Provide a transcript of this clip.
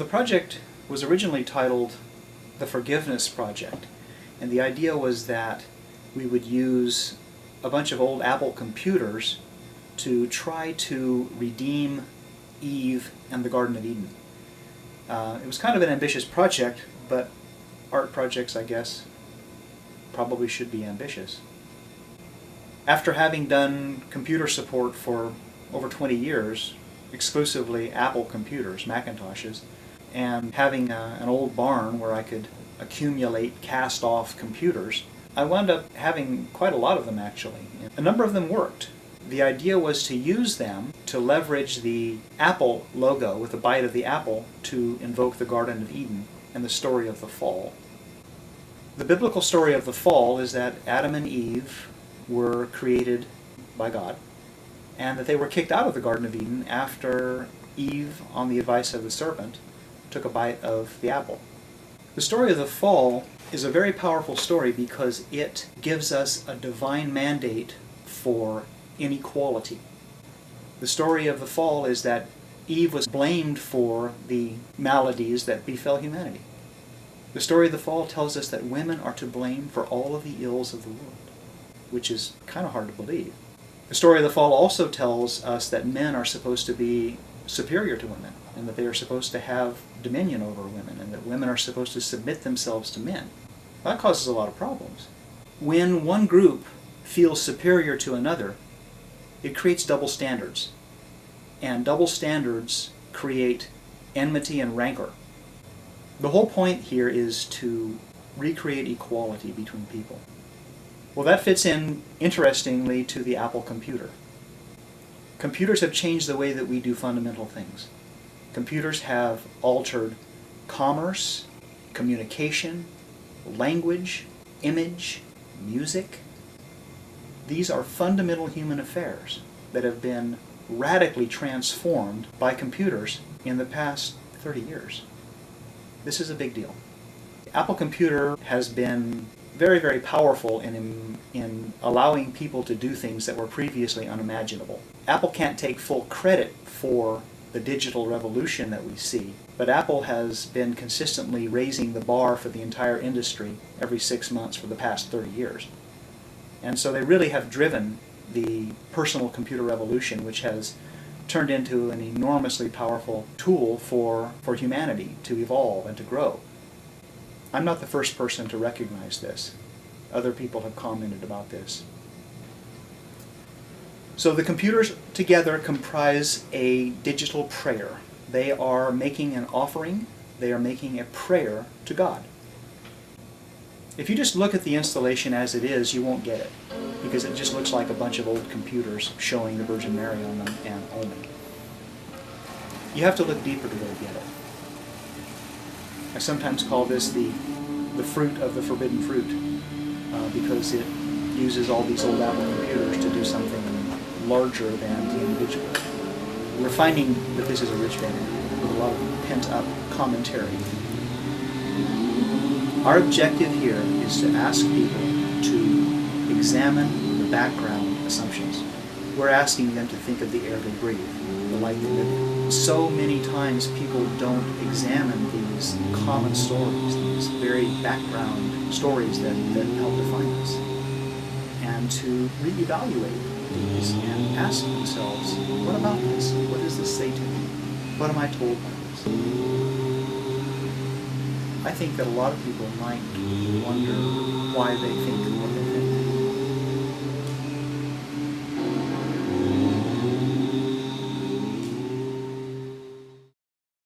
the project was originally titled The Forgiveness Project, and the idea was that we would use a bunch of old Apple computers to try to redeem Eve and the Garden of Eden. It was kind of an ambitious project, but art projects, I guess, probably should be ambitious. After having done computer support for over 20 years, exclusively Apple computers, Macintoshes, and having an old barn where I could accumulate cast-off computers, I wound up having quite a lot of them actually. A number of them worked. The idea was to use them to leverage the Apple logo with a bite of the apple to invoke the Garden of Eden and the story of the fall. The biblical story of the fall is that Adam and Eve were created by God, and that they were kicked out of the Garden of Eden after Eve, on the advice of the serpent, took a bite of the apple. The story of the fall is a very powerful story because it gives us a divine mandate for inequality. The story of the fall is that Eve was blamed for the maladies that befell humanity. The story of the fall tells us that women are to blame for all of the ills of the world, which is kind of hard to believe. The story of the fall also tells us that men are supposed to be superior to women, and that they are supposed to have dominion over women, and that women are supposed to submit themselves to men. That causes a lot of problems. When one group feels superior to another, it creates double standards. And double standards create enmity and rancor. The whole point here is to recreate equality between people. Well, that fits in, interestingly, to the Apple computer. Computers have changed the way that we do fundamental things. Computers have altered commerce, communication, language, image, music. These are fundamental human affairs that have been radically transformed by computers in the past 30 years. This is a big deal. The Apple computer has been very, very powerful in allowing people to do things that were previously unimaginable. Apple can't take full credit for the digital revolution that we see, but Apple has been consistently raising the bar for the entire industry every 6 months for the past 30 years. And so they really have driven the personal computer revolution, which has turned into an enormously powerful tool for humanity to evolve and to grow. I'm not the first person to recognize this. Other people have commented about this. So the computers together comprise a digital prayer. They are making an offering. They are making a prayer to God. If you just look at the installation as it is, you won't get it, because it just looks like a bunch of old computers showing the Virgin Mary on them and only. You have to look deeper to really get it. I sometimes call this the fruit of the forbidden fruit, because it uses all these old Apple computers to do something larger than the individual. We're finding that this is a rich band with a lot of pent-up commentary. Our objective here is to ask people to examine the background assumptions. We're asking them to think of the air they breathe, the light they live in. So many times people don't examine these common stories, these very background stories that help define us, and to reevaluate these and ask themselves, what about this? What does this say to me? What am I told by this? I think that a lot of people might wonder why they think